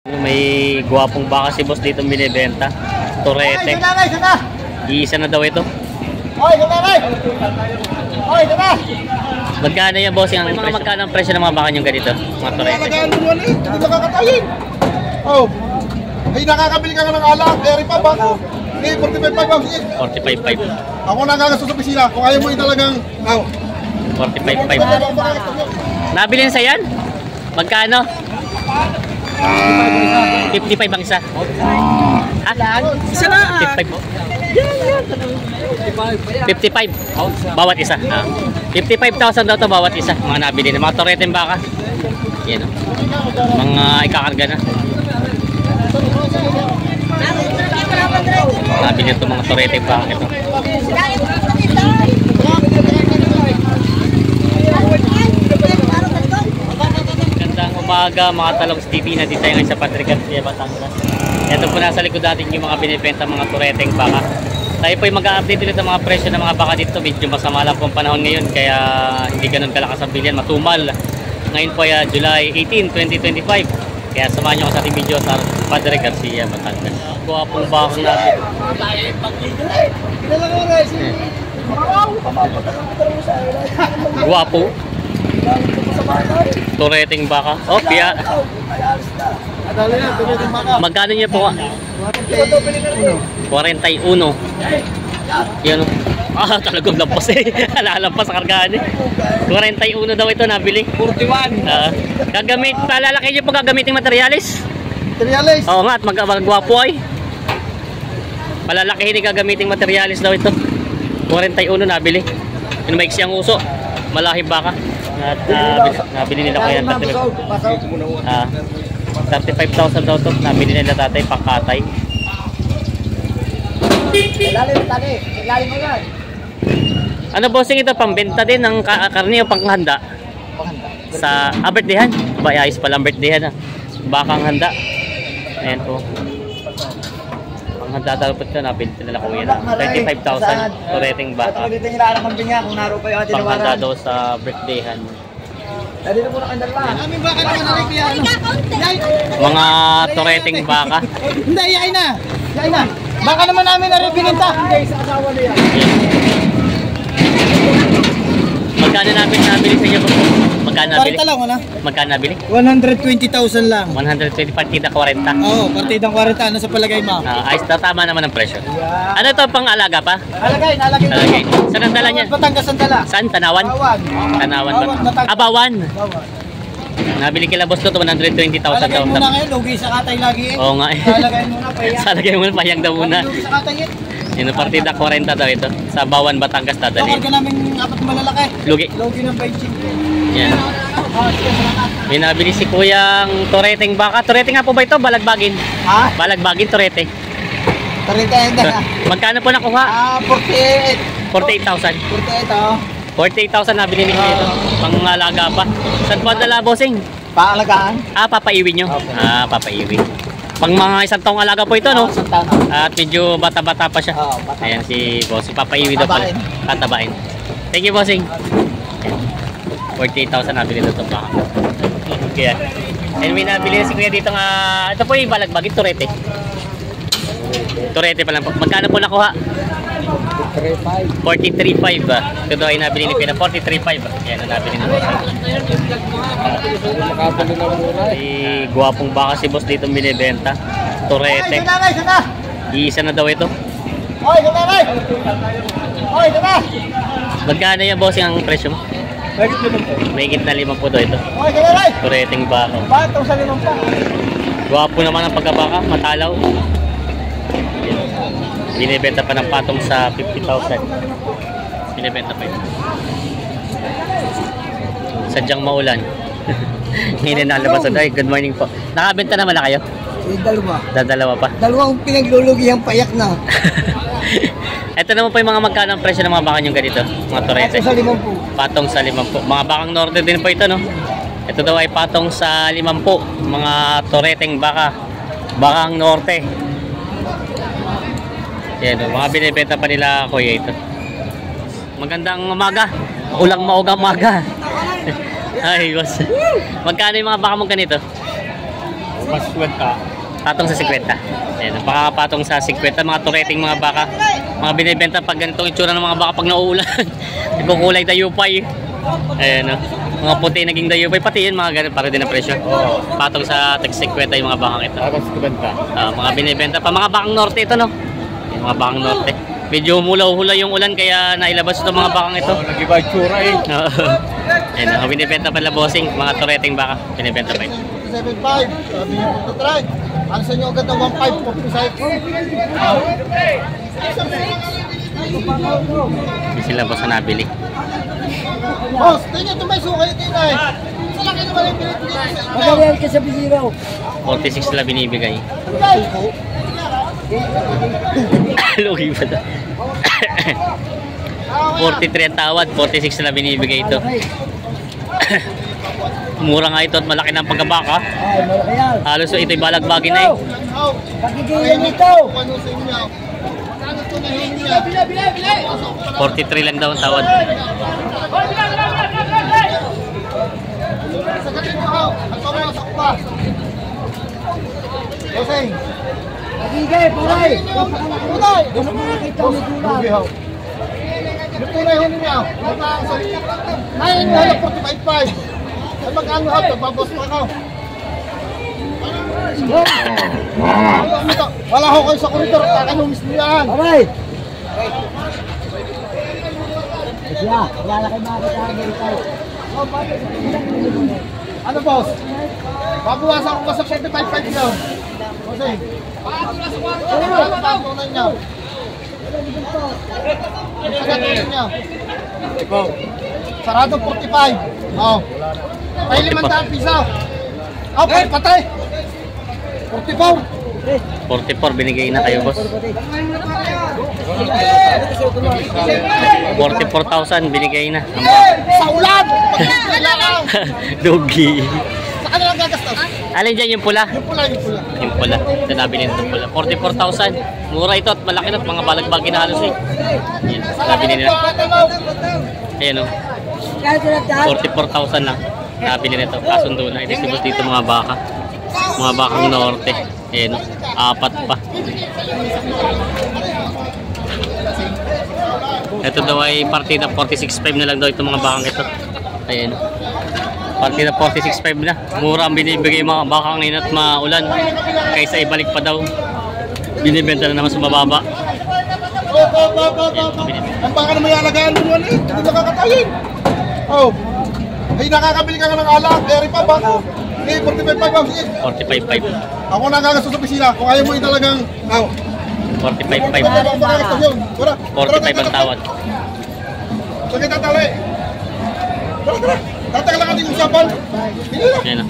May gwapong baka si boss dito binibenta. Torete. Iisa na daw ito. Magkano yan boss? Yung mga magkano ang presyo ng mga baka nyo ganito? Mga torete. Hindi makakatayin. Oh. Ay nakakabili ka ng alak. Eri pa ba? Hindi, 45.5 ako. 45.5. Ako nagagastos sa pisina. Kung ayaw mo yung talagang... 45.5. Nabili sa yan? Magkano? 55 ang isa. Ha? Isa na. 55 po. 55 bawat isa. 55,000 daw to bawat isa. Mga nabili na mga toreteng baka. Yan o. Mga ikakarga na. Nabili ito mga toreteng baka ito. Gandang umaga mga Talongs TV. Nandito tayo ngayon sa Padre Garcia, Batangas. Ito po nasa likod natin yung mga binibenta mga toreteng baka. Tayo po yung mag-update ulit ng mga presyo ng mga baka dito. Medyo masama lang po ang panahon ngayon kaya hindi ganun kalakas ang bilihan, matumal. Ngayon po ay July 18, 2025. Kaya samahan nyo ako sa ating video sa Padre Garcia, Batangas. Guwapong bakang natin. Guwapo. Toreteng baka. Oh, piya. Magkano niya po? 41. Yan. Talagang lampas eh. Lalampas sa kargaan eh. 41 daw ito nabili. 41. Gagamit, palalaki niyo po gagamiting materialis? Materialis? Oo nga, at magwapo ay. Palalakihin ni gagamiting materialis daw ito. 41 nabili. Yung maiksi ang uso. Malahib baka. At nabili nila kaya 35,000 daw ito. Nabili nila tatay pangkatay. Ano bossing ito? Pambenta din ng karne o panghanda? Sa birthdayhan? Ba, ayos pala ang birthdayhan. Bakang handa. Ayan po. Panghanda daw po ito. Nabili nila kuya na 35,000. Toreteng baka. Panghanda daw sa birthdayhan. Mga toreteng baka. Hindi, yain na. Yain na. Baka naman namin na rin bininta. Magkano namin nabili sa inyo po? Magkano nabili? Partida lang, wala? Magkano nabili? 120,000 lang. 120 partida 40. Oo, partidang 40. Ano sa palagay mo? Ayos na, tama naman ang presyo. Ano to, pang alaga pa? Nalagay. Alagay. Saan ang dala niya? Batangas ang dala. Saan? Tanawan? Tanawan ba? Bawan. Nabili kila boss to 120,000 daw. Nalagay muna ngayon, lugi sa katay lagi eh. Oo nga eh. Nalagay muna, payang. Salagay muna, payang daw muna. Lugi sa katay eh. Yun, partida 40 daw ito. Sa Bawan, Batangas dadali. Kapag namin apat malalaki. Lugi. Lugi ng 25. Yan. May nabili si kuyang toreteng baka. Torete nga po ba ito? Balagbagin. Ha? Balagbagin, torete. 30 na. Magkano po nakuha? 48. 48,000. 48 oh. 48,000 nabili ni ito. Pangalaga pa. Saan po ang dala, bossing? Paalagaan? Papaiwi nyo? Papaiwi. Pang mga isang taong alaga po ito, no? At medyo bata-bata pa siya. bata. Ayan si bossing. Papaiwi daw pala. Tatabain. Thank you, bossing. 48,000 nabili na ito baka. Kaya. And may nabili na si kuya dito nga. Ito po yung balagbagin, torete. Torete pa lang po. Magkano po nakuha? 43.5 ba? Ito ay nabili ni Pina. 43.5 ba? Yan ang nabili ni boss. Guwapong baka si boss dito binibenta. Torete. Iisa na daw ito. Magkano yan boss ang presyo mo? Mahigit na 5 po daw ito. Toreteng baka. Guwapo naman ang pagkabaka. Matalaw. Binibenta pa ng patong sa 50,000. Binibenta pa yun. Sadyang maulan. Ngayon na nalabas. Ay, good morning po. Nakabenta naman na kayo? Dalawa. Dalawa pa. Dalawang pinaglulugi ang payak na. Ito naman po yung mga magkano ang presyo ng mga baka nyo ganito. Mga torete. Patong sa 50. Mga bakang norte din po ito, no? Ito daw ay patong sa 50. Mga toreteng baka. Bakang norte. Yan, mga binibenta pa nila kuya ito. Magandang umaga. Ulang maugang umaga. Ay, boss. Magkano yung mga baka mong ganito? Mas kwenta. Patong sa 50. Ayan, pakakapatong sa 50. Mga tureting mga baka. Mga binibenta pag ganitong itsura ng mga baka pag nauulan. Nagkukulay dayupay. Ayan, mga puti naging dayupay. Pati yun mga ganun, para din ang presyo. Patong sa tag 50 yung mga bakang ito. Mas kwenta. Mga binibenta pa. Mga bakang norte ito, no? Yung mga bakang norte. Medyo hula-hula yung ulan kaya nailabas ito mga bakang ito. Nag-iba itsura eh. Ayan, mga binibenta pala bossing. Mga tureting baka. Binibenta pa ito. 7.5. Sabi niyo po try. Ano sa inyo agad ng 1.5 po sa Hindi sila boss na nabili. Boss, tingnan ito may suka ito eh. Sa laki naman yung pinipili sa inyo. Magawin ka sa bisiro. 46 sila binibigay. Lugi ba ito? 43 ang tawad, 46 sila binibigay ito. Mura nga ito at malaki ng pagkabaka. Ay, malaki yan. Halos ito'y balagbagin na eh. Pagigilan nito. Ano sa inyo? Ano ito na hindi 43 lang daw ang tawad. Sa galing mo ako. Ang pamasok pa. Joseng. Pagigay, pulay. Tunay! Gusto mo nakita ni Dula. Yung tunay ho ninyo. Ngayon nyo halang 45.5. Ay magkano ha? Pagbabos pa ako. Wala ho kayo sa koridor. Kakanumis niyo yan. Abay. Siya, wala kayo makakita ng dito. Ano boss? Babawasan ko ba sa 45.5 yun? Joseng. Ano tunay nyo? Ano tunay nyo? Sarado 45. Oh. May 500 piso. Oh, patay. 44. 44 binigay na kayo boss. 44,000 binigay na. Sa ulan. Pagkakailangan. Dugi. Sa kanila gagastos. Alin dyan yung pula? Yung pula, yung pula. Yung pula. Sinabi nito pula. 44,000. Mura ito at malaki na at mga balagbagin na halos eh. Yan. Sinabi nila. Ayan o. 44,000 lang. Nabili nito. Kasundo na. Itisibos dito mga baka. Mga bakang norte. Ayan o. 4 pa. Ito daw ay partida 46.5 na lang daw itong mga bakang ito. Ayan. Partida 46.5 na. Mura ang binibigay mga bakang ngayon at maulan. Kaysa ibalik pa daw. Binibenta na naman sa mababa. Ang baka na may alagaan mo naman eh. Hindi nakakatayin. Oh. Ay nakakabili ka nga ng alak. Eri pa baka. Eh, 45.5 sige. 45.5. Ako na gagastos sa pisina. Kung ayaw mo yung talagang... Oh. 45.5. 45 ang tawad. Sige tatali. Tara. Tataka lang ating usapan. Ayan o.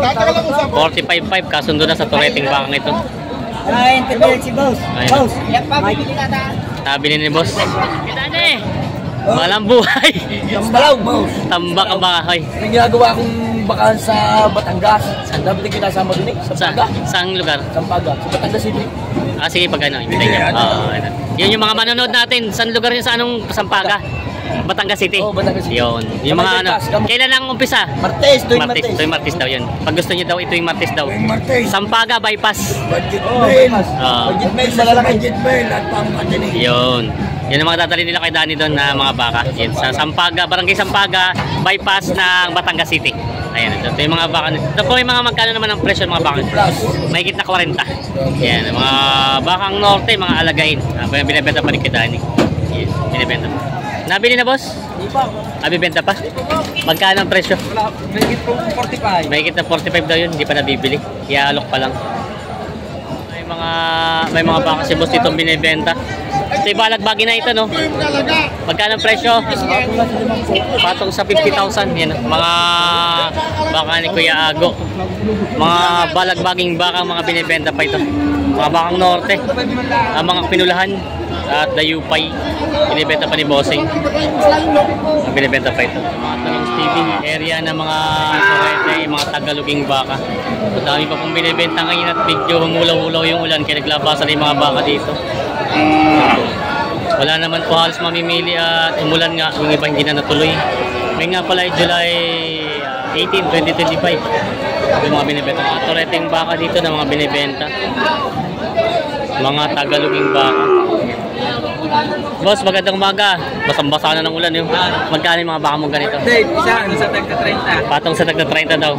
Tataka lang usapan. 45.5 kasundo na sa tureting bakang ito. Ay, interview si Boss. Ayun. Boss, yan pa bibili na ta. Sabi ni boss. Kita na eh. Walang buhay. Tambalaw, Boss. Tambak ang bahay. May ginagawa akong bakan sa Batangas. Dapat yung kinasama dun eh, sa Sa, Paga. saang lugar? Sampaga, sa Batangas City. Sige, pag ano, ibigay niya. Yun yung mga manonood natin. Saan lugar yun? Sa anong Sampaga? Batangas City. Oo, Batangas City. Yun. Yung mga ano. Kailan ang umpisa? Martes, tuwing Martes. Martes. Tuwing Martes daw yun. Pag gusto niyo daw, ito yung Martes daw. Martes. Sampaga bypass. Budget mail. Ah. Budget mail, malalaki. Budget mail at pang-patinig. Yun. Yun ang mga dadali nila kay Danny doon na mga baka. Yun. Sa Sampaga, Barangay Sampaga, bypass ng Batangas City. Ayan. Ito yung mga baka. Ito po yung mga magkano naman ang presyo ng mga baka. Mahigit na 40. Yan. Mga bakang norte, mga alagain. Binibenta pa rin kay Danny. Yan. Binibenta pa. Nabili na boss? Di pa. Bibenta pa? Magkano ang presyo? Wala, mahigit po 45. Mahigit na 45 daw yun. Hindi pa nabibili. Iaalok pa lang. May mga baka si boss dito binibenta. Ito yung balagbagi na ito, no? Magkano ang presyo? Patong sa 50,000. Yan, mga baka ni Kuya Ago. Mga balagbaging baka, mga binibenta pa ito. Mga bakang norte. Mga pinulahan at dayupay. Binibenta pa ni Bossing. Binibenta pa ito. Mga talong TV area ng mga Sorete, mga Tagaloging baka. Madami pa pong binibenta ngayon at medyo humulaw-hulaw yung ulan kaya naglabasan yung mga baka dito. Wala naman po halos mamimili at umulan nga. Yung iba hindi na natuloy. May nga pala July 18, 2025. Yung mga binibenta. Mga tureteng baka dito na mga binibenta. Mga tagaloging baka. Boss, magandang umaga. Basang-basa na ng ulan yun. Magkano yung mga baka mong ganito? Dave, isa, sa tagka 30. Patong sa tagda 30 daw.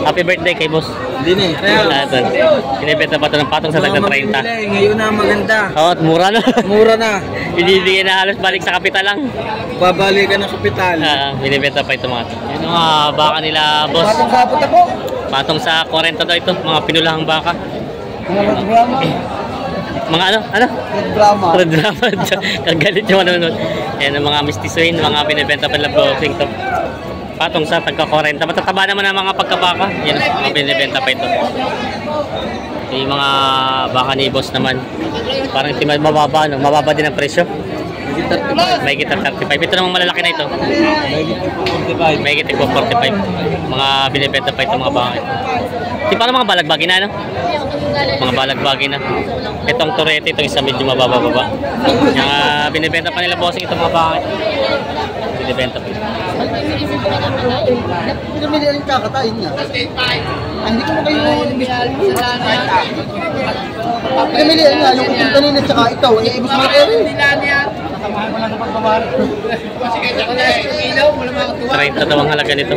Happy birthday kay boss. Hindi eh. Ito. Binibenta pa ito ng patong sa tagda 30. Ngayon na maganda. Oo, at mura na. Mura na. Binibigyan na halos balik sa kapital lang. Babalikan ng kapital. Binibenta pa ito mga ito. Yun ang mga baka nila, boss. Patong kapot ako. Patong sa 40 daw ito. Mga pinulahang baka. Mga drama. Mga ano? Ano? Drama. Red drama. Kagalit yung ano nun. Ayan ang mga mistisuin, mga binibenta pa nila boxing to. Patong sa tagka 40. Matataba naman ang mga pagkabaka. Yan, mga binibenta pa ito. Yung mga baka ni boss naman. Parang hindi mababa, no? Mababa din ang presyo. May kita 35. Ito namang malalaki na ito. May kita 45. Mga binibenta pa ito mga baka ito. Di parang mga balagbagi na, no? Mga balagbagi na. Itong turete, itong isa medyo mababa-baba. Yung binibenta pa nila bossing ito mga baka ito. Binibenta pa ito. Pinamili rin kakatayin niya. Hindi ko na kayo pinamili rin nga, yung kuting kanina tsaka ikaw, ibig mo rin. 30 daw ang halaga nito.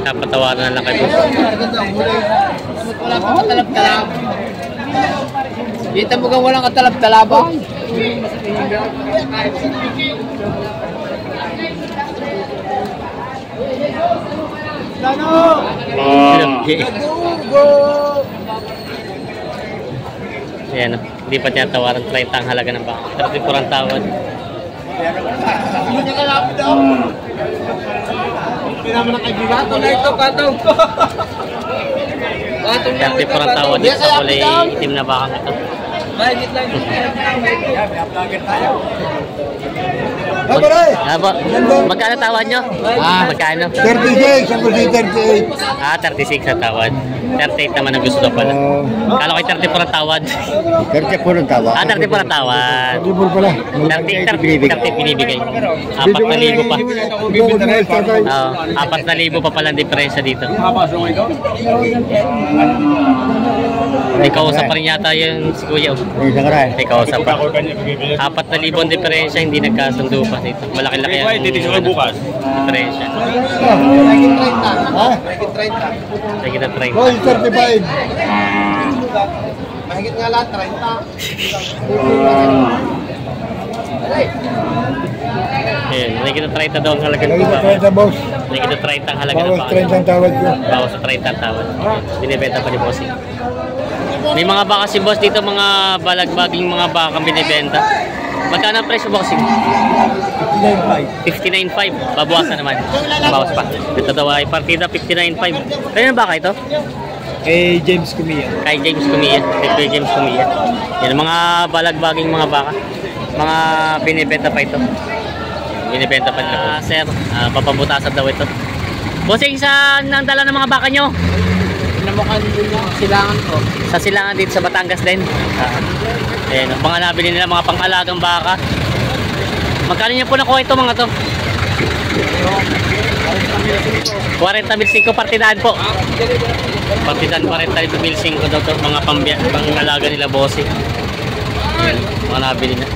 Napatawaran na lang kayo. Wala kang katalab-talab. Kita mo kang walang katalab-talabang. Ayan, hindi pa tinatawaran 30 ang halaga ng baka. 34 ang tawad. Pato na ito, pato. 34 ang tawad dito sa kulay itim na baka ito. Mahigit lang. Magkano tawad nyo? Magkano? 36, ako si 38. 36 ang tawad. 38 naman ang gusto pala. Kala ko 34 ang tawad. 34 ang tawa. 34 ang tawad. Libur pala. 30 binibigay. 4,000 pa. Oo, 4,000 pa pala ang diferensya dito. May kausap pa rin yata yung si Kuya. May kausap pa. 4,000 ang diferensya, hindi nagkasundo pa dito. Malaki-laki ang diferensya. Lagi na 30. Boy, 35. Mahigit nga lahat, 30. Ayan, lagi na 30 daw ang halaga ng baka. 30, boss. Lagi na 30 ang halaga ng Bawas baka. 30 ang tawad ko. Bawas sa 30 ang tawad. Binibenta pa ni Bossing. May mga baka si Boss dito, mga balagbaging mga baka binibenta. Magkano ang presyo, Bossing? 59.5. Babawasan naman. Bawas pa. Ito daw ay partida 59.5. Kaya baka ito? Kay James Cumia. Kay James Cumia. Kay James Cumia. Yan, mga balagbaging mga baka. Mga binibenta pa ito. Binibenta pa nila. Sir, papabutasan daw ito. Bossing, saan ang dala ng mga baka nyo? Pinamukan din yung silangan ko. Sa silangan dito sa Batangas din. Ayan, ang mga nabili nila mga pang-alagang baka. Magkano niyo po nakuha ito mga to? 40,500 partidaan po. Partidaan 40,500 daw to, mga pang-alaga nila bossing. Ayan, mga nabili na.